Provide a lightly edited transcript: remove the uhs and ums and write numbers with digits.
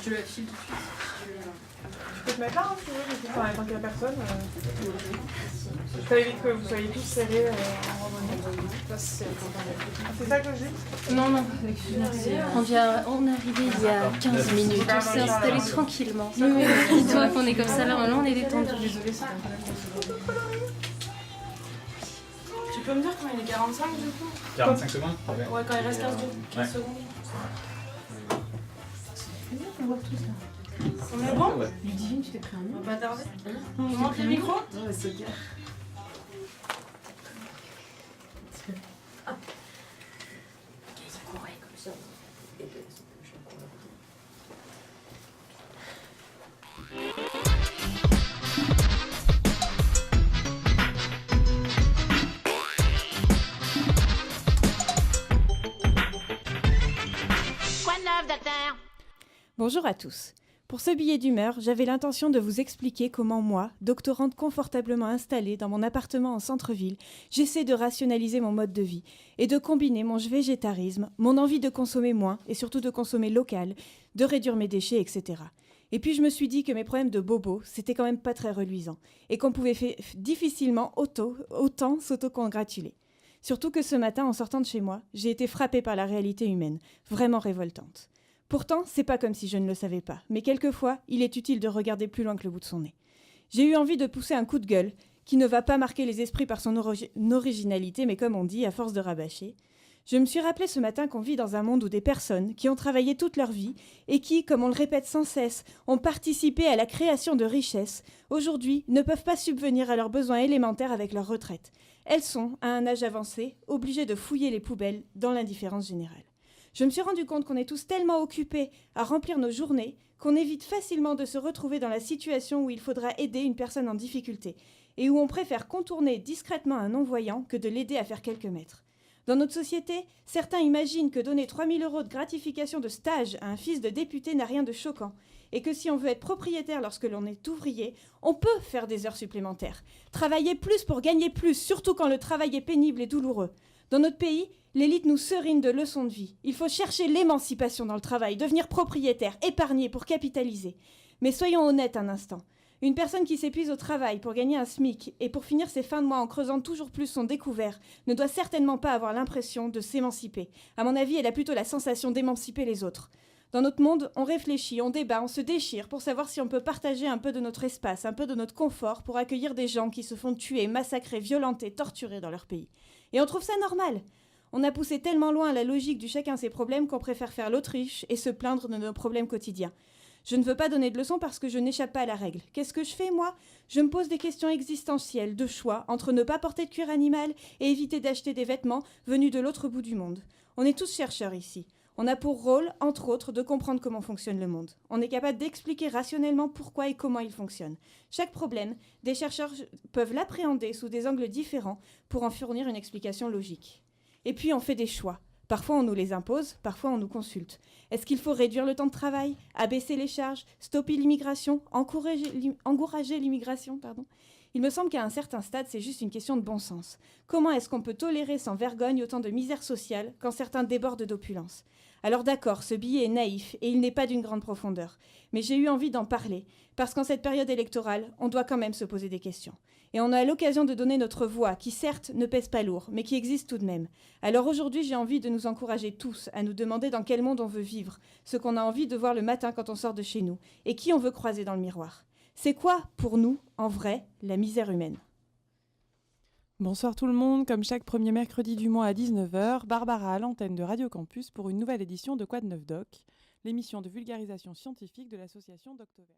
te la file tout de suite si tu veux. Je peux te mettre là, hein, si tu veux, enfin, tant qu'il n'y a personne. Ça évite que vous soyez tous serrés en randonnée. C'est ça que je dis? Non, on est arrivé il y a 15 minutes, on s'est installé tranquillement. Dis-toi qu'on est comme ça, là on est détendu. Désolée, c'est un peu. Tu peux me dire quand il est 45 du coup? 45 secondes? Ouais, quand il reste 15 secondes. On voit tout ça. On est bon? Ouais. Ludivine, tu t'es pris un mot? On va pas tarder. On monte le micro? Ouais, c'est bien. Ça courait comme ça. Bonjour à tous. Pour ce billet d'humeur, j'avais l'intention de vous expliquer comment moi, doctorante confortablement installée dans mon appartement en centre-ville, j'essaie de rationaliser mon mode de vie et de combiner mon végétarisme, mon envie de consommer moins et surtout de consommer local, de réduire mes déchets, etc. Et puis je me suis dit que mes problèmes de bobo, c'était quand même pas très reluisant et qu'on pouvait difficilement autant s'auto-congratuler. Surtout que ce matin, en sortant de chez moi, j'ai été frappée par la réalité humaine, vraiment révoltante. Pourtant, c'est pas comme si je ne le savais pas, mais quelquefois, il est utile de regarder plus loin que le bout de son nez. J'ai eu envie de pousser un coup de gueule, qui ne va pas marquer les esprits par son originalité, mais comme on dit, à force de rabâcher. Je me suis rappelé ce matin qu'on vit dans un monde où des personnes qui ont travaillé toute leur vie et qui, comme on le répète sans cesse, ont participé à la création de richesses, aujourd'hui ne peuvent pas subvenir à leurs besoins élémentaires avec leur retraite. Elles sont, à un âge avancé, obligées de fouiller les poubelles dans l'indifférence générale. Je me suis rendu compte qu'on est tous tellement occupés à remplir nos journées qu'on évite facilement de se retrouver dans la situation où il faudra aider une personne en difficulté et où on préfère contourner discrètement un non-voyant que de l'aider à faire quelques mètres. Dans notre société, certains imaginent que donner 3 000 € de gratification de stage à un fils de député n'a rien de choquant et que si on veut être propriétaire lorsque l'on est ouvrier, on peut faire des heures supplémentaires. Travailler plus pour gagner plus, surtout quand le travail est pénible et douloureux. Dans notre pays, l'élite nous serine de leçons de vie. Il faut chercher l'émancipation dans le travail, devenir propriétaire, épargner pour capitaliser. Mais soyons honnêtes un instant. Une personne qui s'épuise au travail pour gagner un SMIC et pour finir ses fins de mois en creusant toujours plus son découvert ne doit certainement pas avoir l'impression de s'émanciper. À mon avis, elle a plutôt la sensation d'émanciper les autres. Dans notre monde, on réfléchit, on débat, on se déchire pour savoir si on peut partager un peu de notre espace, un peu de notre confort pour accueillir des gens qui se font tuer, massacrer, violenter, torturer dans leur pays. Et on trouve ça normal. On a poussé tellement loin la logique du chacun ses problèmes qu'on préfère faire l'autruche et se plaindre de nos problèmes quotidiens. Je ne veux pas donner de leçons parce que je n'échappe pas à la règle. Qu'est-ce que je fais, moi? Je me pose des questions existentielles, de choix, entre ne pas porter de cuir animal et éviter d'acheter des vêtements venus de l'autre bout du monde. On est tous chercheurs ici. On a pour rôle, entre autres, de comprendre comment fonctionne le monde. On est capable d'expliquer rationnellement pourquoi et comment il fonctionne. Chaque problème, des chercheurs peuvent l'appréhender sous des angles différents pour en fournir une explication logique. Et puis on fait des choix. Parfois on nous les impose, parfois on nous consulte. Est-ce qu'il faut réduire le temps de travail, abaisser les charges, stopper l'immigration, encourager l'immigration, Il me semble qu'à un certain stade, c'est juste une question de bon sens. Comment est-ce qu'on peut tolérer sans vergogne autant de misère sociale quand certains débordent d'opulence? Alors d'accord, ce billet est naïf et il n'est pas d'une grande profondeur. Mais j'ai eu envie d'en parler, parce qu'en cette période électorale, on doit quand même se poser des questions. Et on a l'occasion de donner notre voix, qui certes ne pèse pas lourd, mais qui existe tout de même. Alors aujourd'hui, j'ai envie de nous encourager tous à nous demander dans quel monde on veut vivre, ce qu'on a envie de voir le matin quand on sort de chez nous, et qui on veut croiser dans le miroir. C'est quoi, pour nous, en vrai, la misère humaine? Bonsoir tout le monde, comme chaque premier mercredi du mois à 19h, Barbara à l'antenne de Radio Campus pour une nouvelle édition de Quoi de neuf doc, l'émission de vulgarisation scientifique de l'association Doctover.